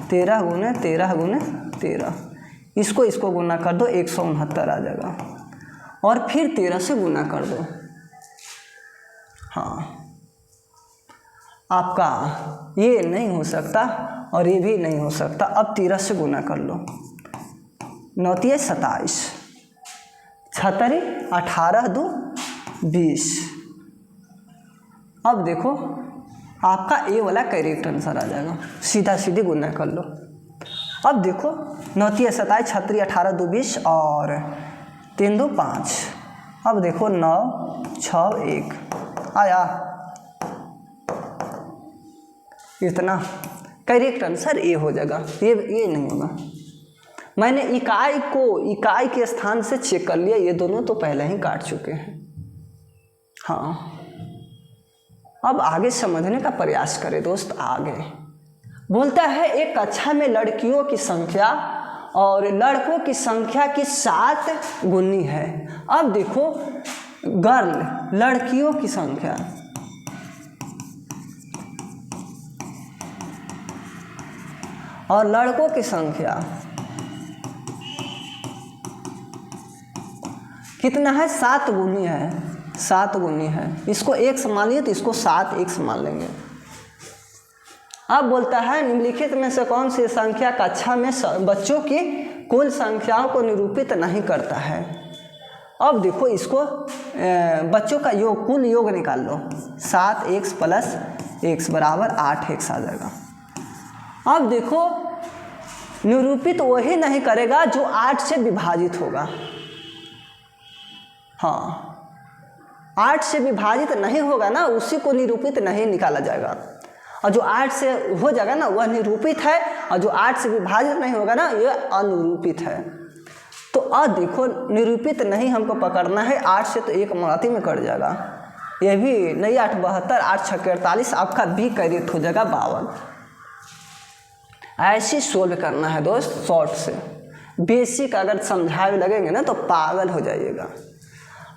13 गुने 13 गुने 13, इसको गुना कर दो 169 आ जाएगा और फिर 13 से गुना कर दो। हाँ आपका ये नहीं हो सकता और ये भी नहीं हो सकता। अब 13 से गुना कर लो, 9 × 27, 76, 18 × 2 = 20। अब देखो आपका ए वाला करेक्ट आंसर आ जाएगा, सीधा सीधी गुना कर लो। अब देखो 9 × 27, 36, 18 × 2 = 20 और 3 × 2 = 5। अब देखो 9, 6, 1 आया, इतना करेक्ट आंसर ए हो जाएगा। ये नहीं होगा, मैंने इकाई के स्थान से चेक कर लिया, ये दोनों तो पहले ही काट चुके हैं। हाँ अब आगे समझने का प्रयास करें दोस्त। आगे बोलता है एक कक्षा में लड़कियों की संख्या और लड़कों की संख्या की 7 गुनी है। अब देखो गर्ल लड़कियों की संख्या, और लड़कों की संख्या कितना है, 7 गुनी है, 7 गुनी है। इसको 1 मान लिए तो इसको 7 1 मान लेंगे। अब बोलता है निम्नलिखित में से कौन सी संख्या कक्षा में बच्चों की कुल संख्याओं को निरूपित नहीं करता है। अब देखो इसको बच्चों का योग, कुल योग निकाल लो, 7x + x बराबर 8x आ जाएगा। अब देखो निरूपित वही नहीं करेगा जो 8 से विभाजित होगा। हाँ, 8 से विभाजित नहीं होगा ना, उसी को निरूपित नहीं निकाला जाएगा। और जो 8 से हो जाएगा ना वह निरूपित है, और जो 8 से विभाजित नहीं होगा ना यह अनिरूपित है। तो अब देखो निरूपित नहीं हमको पकड़ना है, 8 से तो एक माती में कट जाएगा, ये भी नहीं 8 72, 8 6 48, आपका बी करेक्ट हो जाएगा 52। ऐसे सोल्व करना है दोस्त, शॉर्ट से। बेसिक अगर समझावे लगेंगे ना तो पागल हो जाइएगा।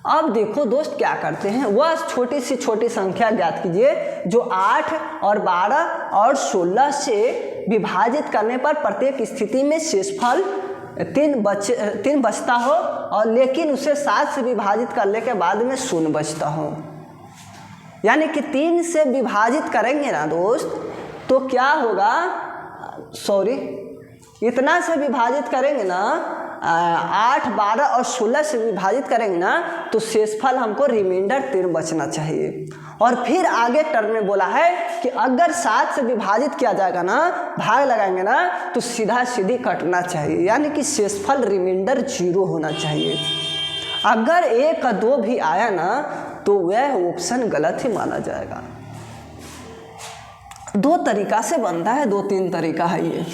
अब देखो दोस्त क्या करते हैं, वह छोटी से छोटी संख्या ज्ञात कीजिए जो 8 और 12 और 16 से विभाजित करने पर प्रत्येक स्थिति में शेषफल 3 बचता हो, और लेकिन उसे 7 से विभाजित करने के बाद में 0 बचता हो। यानी कि 3 से विभाजित करेंगे ना दोस्त तो क्या होगा, इतना से विभाजित करेंगे ना, 8 12 और 16 से विभाजित करेंगे ना तो शेषफल हमको रिमाइंडर 3 बचना चाहिए। और फिर आगे टर्म में बोला है कि अगर 7 से विभाजित किया जाएगा ना, भाग लगाएंगे ना तो सीधा सीधी कटना चाहिए, यानी कि शेषफल रिमाइंडर 0 होना चाहिए। अगर 1 का 2 भी आया ना तो वह ऑप्शन गलत ही माना जाएगा। 2 तरीका से बनता है, 2-3 तरीका है ये,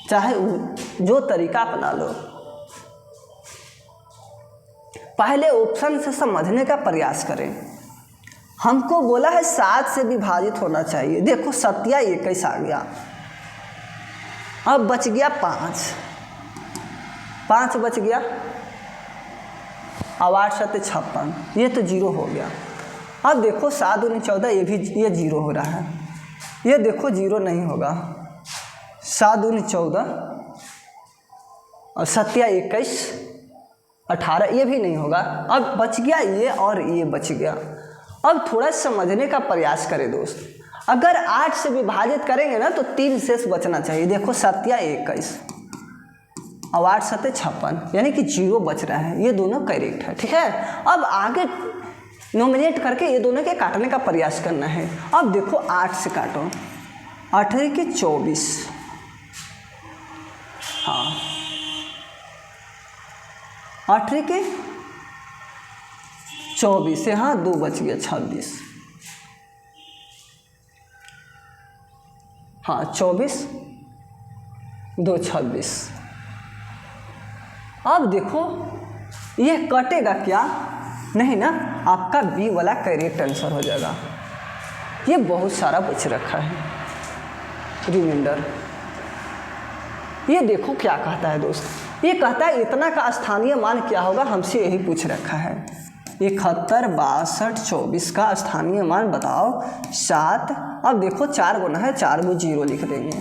चाहे जो तरीका अपना लो। पहले ऑप्शन से समझने का प्रयास करें। हमको बोला है 7 से विभाजित होना चाहिए, देखो 7 या 21 आ गया, अब बच गया 5 बच गया, अब 8 7 56, ये तो 0 हो गया। अब देखो 7 दूनी 14, ये 0 हो रहा है, ये देखो 0 नहीं होगा, 7 दूनी 14 और 7 या 21 18, ये भी नहीं होगा। अब बच गया ये और ये बच गया। अब थोड़ा समझने का प्रयास करें दोस्त, अगर 8 से विभाजित करेंगे ना तो 3 शेष बचना चाहिए, देखो 7 या 21 और 8 7 56, यानी कि 0 बच रहा है, ये दोनों करेक्ट है, ठीक है। अब आगे नॉमिनेट करके ये दोनों के काटने का प्रयास करना है। अब देखो 8 से काटो, 8 के 24, हाँ 8 के 24 से, हाँ 2 बच गया 26, हाँ 24 2 26। अब देखो ये कटेगा क्या, नहीं ना, आपका बी वाला करेक्ट आंसर हो जाएगा। ये बहुत सारा बच रखा है रिमाइंडर। ये देखो क्या कहता है दोस्त, ये कहता है इतना का स्थानीय मान क्या होगा, हमसे यही पूछ रखा है। 71 62 24 का स्थानीय मान बताओ 7। अब देखो 4 गुना है, 4 को 0 लिख देंगे,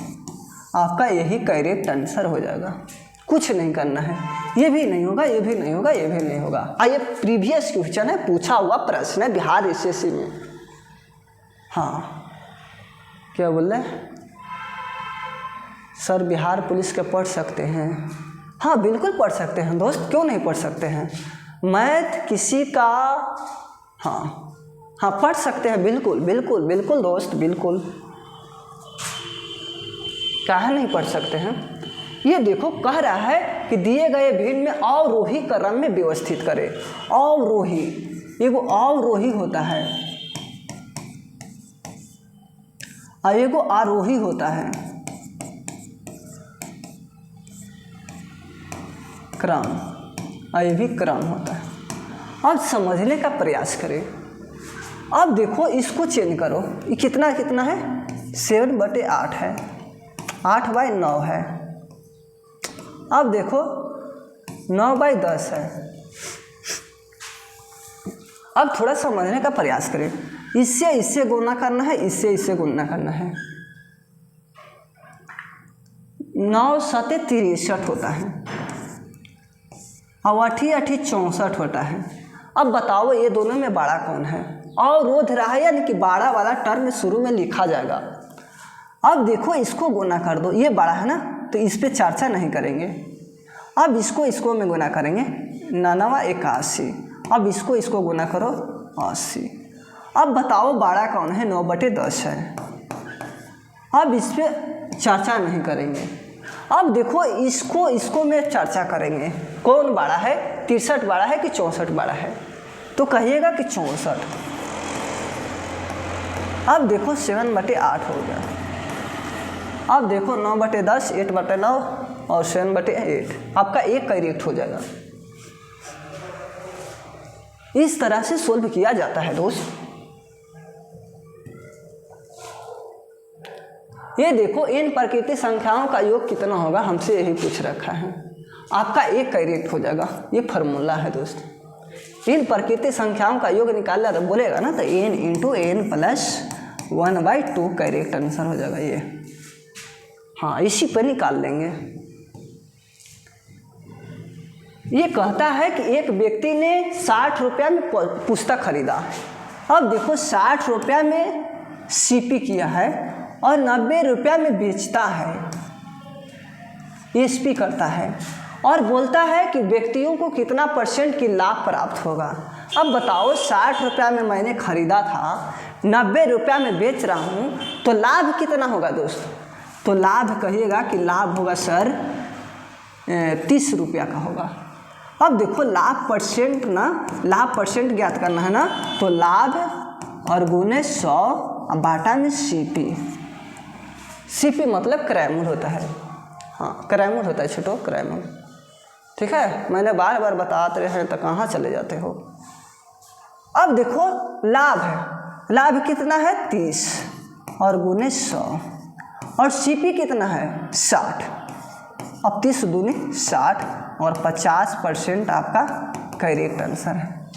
आपका यही करेक्ट आंसर हो जाएगा। कुछ नहीं करना है, ये भी नहीं होगा, ये भी नहीं होगा, ये भी नहीं होगा। ये प्रीवियस क्वेश्चन है, पूछा हुआ प्रश्न है बिहार एसएससी में। हाँ क्या बोल रहे हैं सर, बिहार पुलिस के पढ़ सकते हैं? हाँ बिल्कुल पढ़ सकते हैं दोस्त, क्यों नहीं पढ़ सकते हैं। मैथ किसी का, हाँ पढ़ सकते हैं, बिल्कुल बिल्कुल बिल्कुल दोस्त, बिल्कुल, काहे नहीं पढ़ सकते हैं। ये देखो कह रहा है कि दिए गए भिन्न में अवरोही क्रम में व्यवस्थित करें। अवरोही, एगो अवरोही होता है और एगो आरोही होता है, क्रम, और ये भी क्रम होता है। अब समझने का प्रयास करें। अब देखो इसको चेंज करो, ये कितना कितना है, 7/8 है, 8/9 है। अब देखो 9/10 है। अब थोड़ा समझने का प्रयास करें, इससे इससे गुणा करना है, इससे इससे गुणा करना है। 9 7 63 होता है, और 8 8 64 होता है। अब बताओ ये दोनों में बड़ा कौन है। अवरोध रहा है, यानी कि बड़ा वाला टर्म शुरू में लिखा जाएगा। अब देखो इसको गुना कर दो, ये बड़ा है ना, तो इस पे चर्चा नहीं करेंगे। अब इसको में गुना करेंगे, 9 81। अब इसको गुना करो 80। अब बताओ बड़ा कौन है, 9/10 है। अब इस पे चर्चा नहीं करेंगे। अब देखो इसको में चर्चा करेंगे, कौन बड़ा है, 63 बड़ा है कि 64 बड़ा है, तो कहिएगा कि 64। अब देखो 7/8 हो गया। अब देखो 9/10, 8/9 और 7/8, आपका एक करेक्ट हो जाएगा। इस तरह से सोल्व किया जाता है दोस्त। ये देखो इन प्राकृतिक संख्याओं का योग कितना होगा, हमसे यही पूछ रखा है, आपका एक करेक्ट हो जाएगा। ये फार्मूला है दोस्त। इन प्राकृतिक संख्याओं का योग निकालना तो बोलेगा ना, तो n × n + 1/2 करेक्ट आंसर हो जाएगा ये। हाँ, इसी पर निकाल लेंगे। ये कहता है कि एक व्यक्ति ने 60 रुपया में पुस्तक खरीदा। अब देखो 60 रुपया में सीपी किया है और 90 रुपया में बेचता है, एसपी करता है, और बोलता है कि व्यक्तियों को कितना % की लाभ प्राप्त होगा। अब बताओ 60 रुपया में मैंने खरीदा था, 90 रुपया में बेच रहा हूँ, तो लाभ कितना होगा दोस्त? तो लाभ कहिएगा कि लाभ होगा सर 30 रुपया का होगा। अब देखो लाभ % ना, लाभ % ज्ञात करना है ना, तो लाभ और गुने 100 बाटा में सीपी। सीपी मतलब क्रयमूल्य होता है। हाँ, क्रयमूल्य होता है छोटो, क्रयमूल्य। ठीक है, मैंने बार बार बताते रहे हैं तो कहाँ चले जाते हो। अब देखो लाभ है, लाभ कितना है 30 और गुने 100, और सीपी कितना है 60। अब 30 दूनी 60 और 50% आपका करेक्ट आंसर है।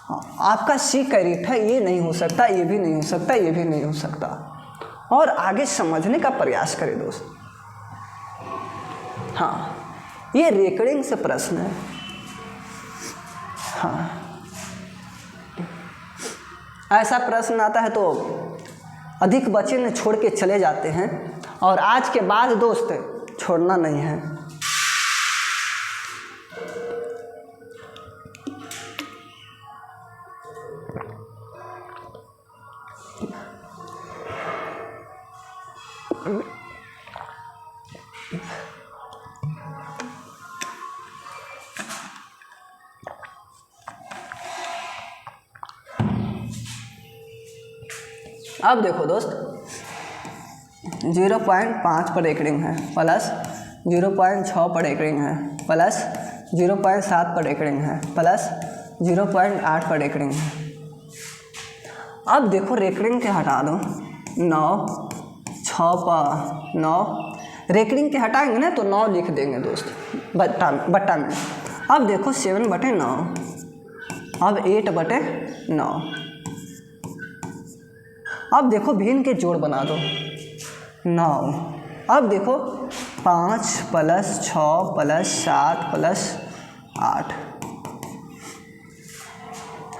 हाँ, आपका सी करेक्ट है, ये नहीं हो सकता, ये भी नहीं हो सकता, ये भी नहीं हो सकता। और आगे समझने का प्रयास करें दोस्त। हाँ, ये रेकरिंग से प्रश्न है। हाँ, ऐसा प्रश्न आता है तो अधिक बच्चे ने छोड़ के चले जाते हैं, और आज के बाद दोस्त छोड़ना नहीं है। अब देखो दोस्त 0.5 पर एक रिंग है, प्लस 0.6 पर एक रिंग है, प्लस 0.7 पर एक रिंग है, प्लस 0.8 पर एक रिंग है। अब देखो रेकरिंग के हटा दो, 9, 6 पर 9, रेकरिंग के हटाएंगे ना तो 9 लिख देंगे दोस्त बट्टा में। अब देखो 7/9, अब 8/9। अब देखो भिन्न के जोड़ बना दो 9। अब देखो 5 + 6 + 7 + 8।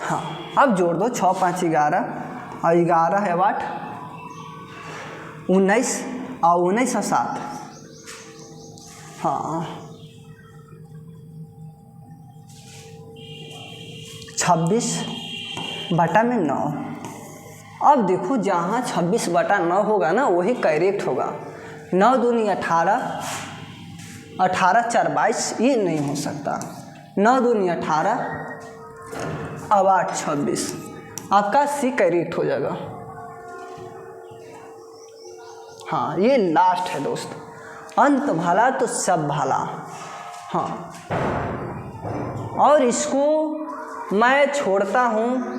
हाँ, अब जोड़ दो 6 × 5 = 11 और 11 है 8, 19 और 19 और 7। हाँ, 26/9। अब देखो जहाँ 26/9 होगा ना वही करेक्ट होगा। 9 दूनी 18, 18 4 22, ये नहीं हो सकता। 9 दूनी 18, अब 8 26, आपका सी करेक्ट हो जाएगा। हाँ, ये लास्ट है दोस्त, अंत भला तो सब भला। हाँ, और इसको मैं छोड़ता हूँ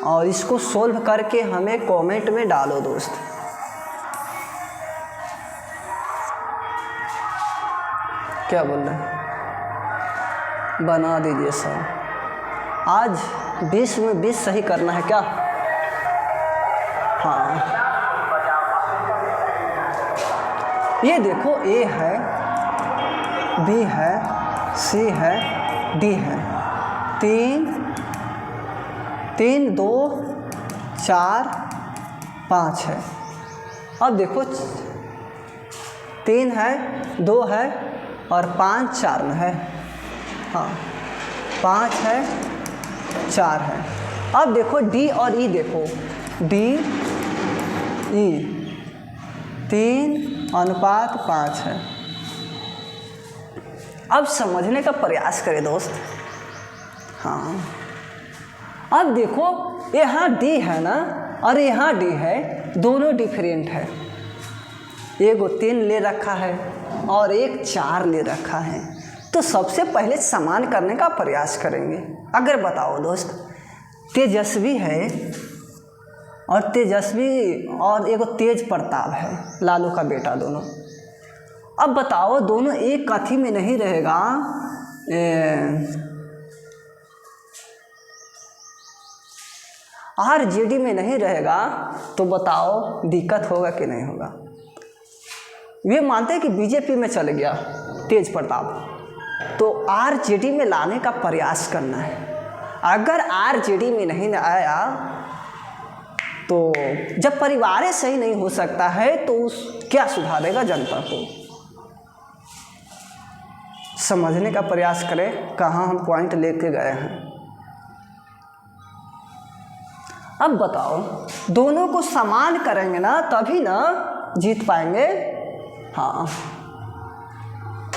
और इसको सोल्व करके हमें कमेंट में डालो दोस्त। क्या बोल रहे हैं? बना दीजिए सर। आज 20 में 20 सही करना है क्या? हाँ, ये देखो ए है, बी है, सी है, डी है। 3 2 4 5 है। अब देखो 3 है, 2 है और 5 4 में है। हाँ, 5 है, 4 है। अब देखो डी और ई, देखो डी ई 3:5 है। अब समझने का प्रयास करें दोस्त। हाँ, अब देखो यहाँ डी है ना और यहाँ डी है, दोनों डिफरेंट है। एक 3 ले रखा है और एक 4 ले रखा है। तो सबसे पहले समान करने का प्रयास करेंगे। अगर बताओ दोस्त, तेजस्वी है और तेजस्वी और एक तेज प्रताप है, लालू का बेटा दोनों। अब बताओ दोनों एक कथी में नहीं रहेगा, आरजेडी में नहीं रहेगा, तो बताओ दिक्कत होगा कि नहीं होगा। वे मानते हैं कि बीजेपी में चले गया तेज प्रताप, तो आरजेडी में लाने का प्रयास करना है। अगर आरजेडी में नहीं आया तो जब परिवार सही नहीं हो सकता है तो क्या सुधारेगा जनता को। समझने का प्रयास करें कहाँ हम पॉइंट लेके गए हैं। अब बताओ, दोनों को समान करेंगे ना तभी ना जीत पाएंगे। हाँ,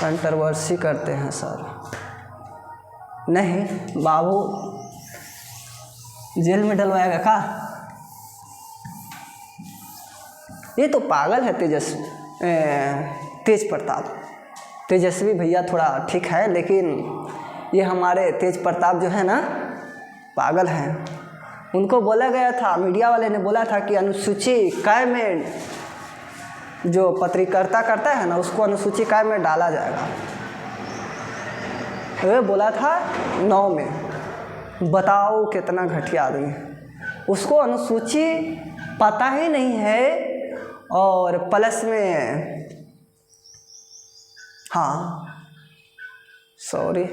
कंट्रोवर्सी करते हैं सर। नहीं बाबू, जेल में डलवाएगा का? ये तो पागल है तेज प्रताप। तेजस्वी भैया थोड़ा ठीक है, लेकिन ये हमारे तेज प्रताप जो है ना पागल हैं। उनको बोला गया था, मीडिया वाले ने बोला था कि अनुसूची कै में जो पत्रकारिता करता है ना उसको अनुसूची कै में डाला जाएगा। वे बोला था 9 में। बताओ कितना घटिया आदमी, उसको अनुसूची पता ही नहीं है और प्लस में हाँ सॉरी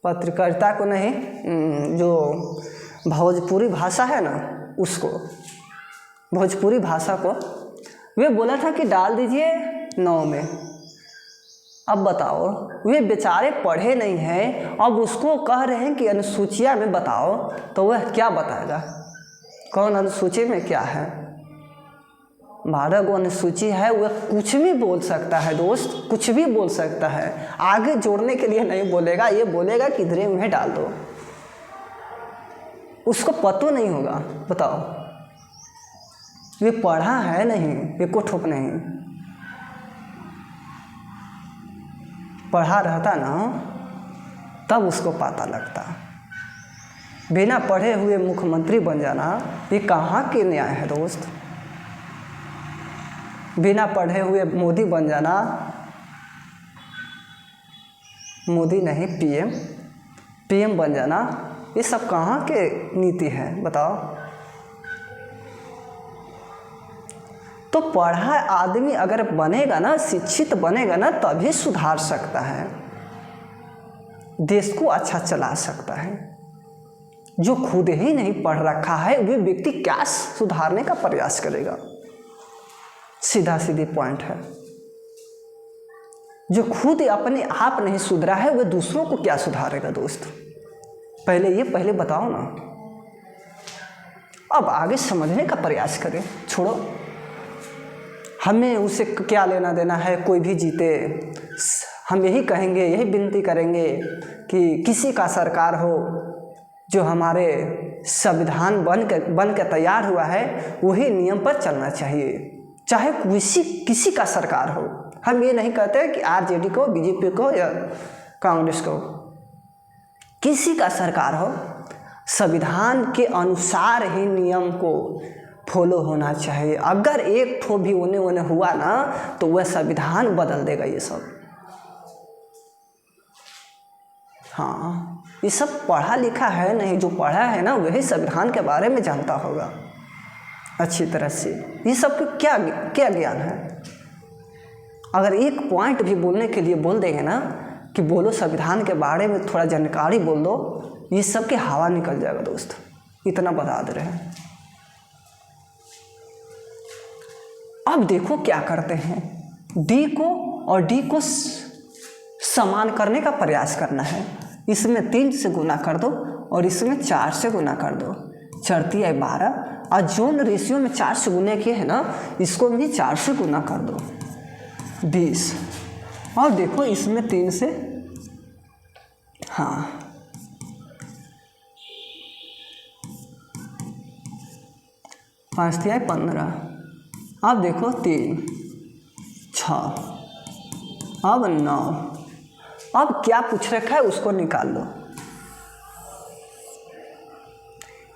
पत्रकारिता को नहीं, जो भोजपुरी भाषा है ना उसको, भोजपुरी भाषा को वे बोला था कि डाल दीजिए 9 में। अब बताओ, वे बेचारे पढ़े नहीं हैं, अब उसको कह रहे हैं कि अनुसूचिया में बताओ, तो वह क्या बताएगा? कौन अनुसूची में क्या है? 12 गो अनुसूची है, वह कुछ भी बोल सकता है दोस्त, कुछ भी बोल सकता है। आगे जोड़ने के लिए नहीं बोलेगा, ये बोलेगा कि इधरे में डाल दो। उसको पता नहीं होगा। बताओ, ये पढ़ा है नहीं, ये को ठोक नहीं। पढ़ा रहता ना तब उसको पता लगता। बिना पढ़े हुए मुख्यमंत्री बन जाना ये कहाँ के न्याय है दोस्त? बिना पढ़े हुए मोदी बन जाना, मोदी नहीं पीएम बन जाना, ये सब कहाँ के नीति है बताओ? तो पढ़ा आदमी अगर बनेगा ना, शिक्षित बनेगा ना, तभी सुधार सकता है, देश को अच्छा चला सकता है। जो खुद ही नहीं पढ़ रखा है वे व्यक्ति क्या सुधारने का प्रयास करेगा? सीधा सीधी पॉइंट है। जो खुद अपने आप नहीं सुधरा है वह दूसरों को क्या सुधारेगा दोस्त? पहले बताओ ना। अब आगे समझने का प्रयास करें। छोड़ो, हमें उसे क्या लेना देना है, कोई भी जीते। हम यही कहेंगे, यही विनती करेंगे कि किसी का सरकार हो, जो हमारे संविधान बन के तैयार हुआ है वही नियम पर चलना चाहिए, चाहे किसी का सरकार हो। हम ये नहीं कहते कि आरजेडी को, बीजेपी को या कांग्रेस को, किसी का सरकार हो, संविधान के अनुसार ही नियम को फॉलो होना चाहिए। अगर एक ठो भी उन्हें हुआ ना तो वह संविधान बदल देगा ये सब। हाँ, ये सब पढ़ा लिखा है नहीं, जो पढ़ा है ना वही संविधान के बारे में जानता होगा अच्छी तरह से। ये सब क्या ज्ञान है? अगर एक पॉइंट भी बोलने के लिए बोल देंगे ना कि बोलो संविधान के बारे में थोड़ा जानकारी बोल दो, ये सब के हवा निकल जाएगा दोस्त। इतना बता दे रहे हैं। अब देखो क्या करते हैं, डी को समान करने का प्रयास करना है। इसमें 3 से गुना कर दो और इसमें 4 से गुना कर दो, चढ़ती है 12। और जोन रेशियो में 4 से गुना किए है ना, इसको भी 4 से गुना कर दो, 20। और देखो इसमें 3 से, हाँ 5 तिहाई 15, अब देखो 3 6, अब 9। अब क्या पूछ रखा है उसको निकाल लो।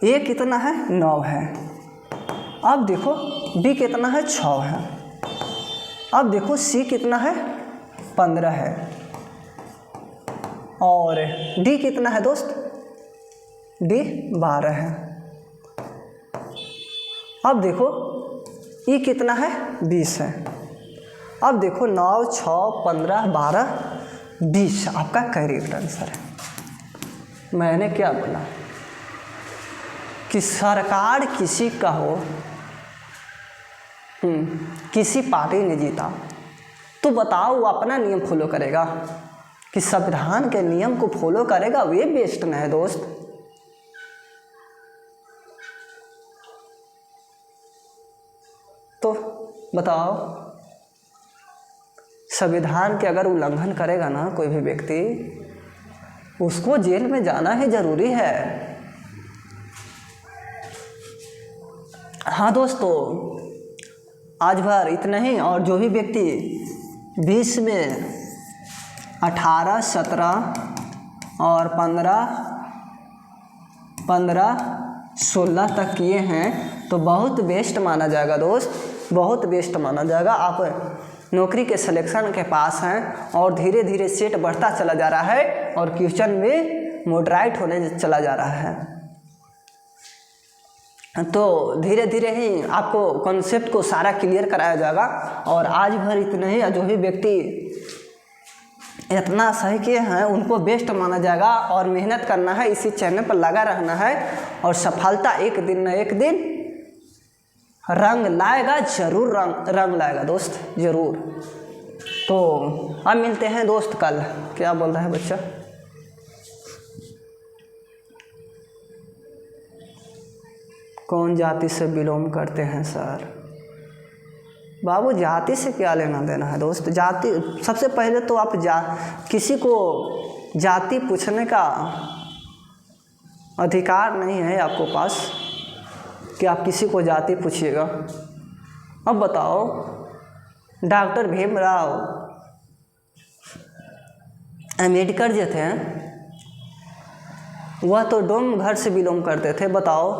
ए कितना है 9 है। अब देखो बी कितना है 6 है। अब देखो सी कितना है 15 है। और डी कितना है दोस्त, डी 12 है। अब देखो ई कितना है 20 है। अब देखो 9 6 15 12 20 आपका करेक्ट आंसर है। मैंने क्या बोला कि सरकार किसी का हो, किसी पार्टी ने जीता, तो बताओ वो अपना नियम फॉलो करेगा कि संविधान के नियम को फॉलो करेगा? वे बेस्ट न है दोस्त। तो बताओ, संविधान के अगर उल्लंघन करेगा ना कोई भी व्यक्ति, उसको जेल में जाना ही जरूरी है। हाँ दोस्तों, आज भर इतना ही। और जो भी व्यक्ति 20 में 18 17 और 15 16 तक किए हैं तो बहुत बेस्ट माना जाएगा दोस्त, बहुत बेस्ट माना जाएगा। आप नौकरी के सिलेक्शन के पास हैं और धीरे धीरे सेट बढ़ता चला जा रहा है और क्वेश्चन में मॉडरेट होने चला जा रहा है। तो धीरे धीरे ही आपको कॉन्सेप्ट को सारा क्लियर कराया जाएगा। और आज भर इतना ही। जो भी व्यक्ति इतना सही किए हैं उनको बेस्ट माना जाएगा। और मेहनत करना है, इसी चैनल पर लगा रहना है और सफलता एक दिन न एक दिन रंग लाएगा, जरूर रंग लाएगा दोस्त, जरूर। तो अब मिलते हैं दोस्त कल। क्या बोल रहा है बच्चा? कौन जाति से बिलोंग करते हैं सर? बाबू जाति से क्या लेना देना है दोस्त। जाति, सबसे पहले तो आप किसी को जाति पूछने का अधिकार नहीं है आपको पास कि आप किसी को जाति पूछिएगा। अब बताओ, डॉक्टर भीमराव अम्बेडकर जो थे वह तो डोम घर से बिलोंग करते थे। बताओ,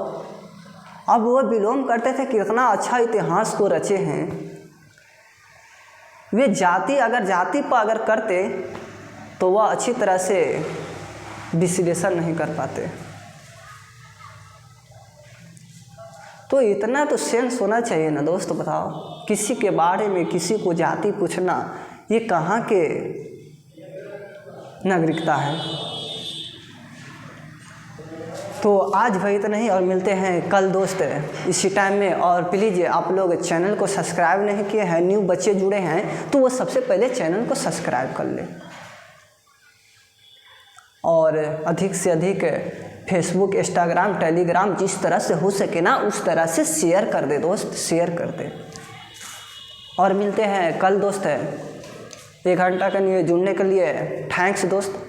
अब वह बिलोंग करते थे, कितना अच्छा इतिहास को रचे हैं वे। अगर जाति पर अगर करते तो वह अच्छी तरह से विश्लेषण नहीं कर पाते। तो इतना तो सेंस होना चाहिए ना दोस्त। बताओ, किसी के बारे में किसी को जाति पूछना ये कहाँ के नागरिकता है। तो आज भाई इतना ही और मिलते हैं कल दोस्त इसी टाइम में। और प्लीज़ आप लोग चैनल को सब्सक्राइब नहीं किए हैं, न्यू बच्चे जुड़े हैं तो वो सबसे पहले चैनल को सब्सक्राइब कर ले। और अधिक से अधिक फेसबुक, इंस्टाग्राम, टेलीग्राम जिस तरह से हो सके ना उस तरह से शेयर कर दे दोस्त, शेयर कर दे। और मिलते हैं कल दोस्त 1 घंटा के लिए जुड़ने के लिए थैंक्स दोस्त।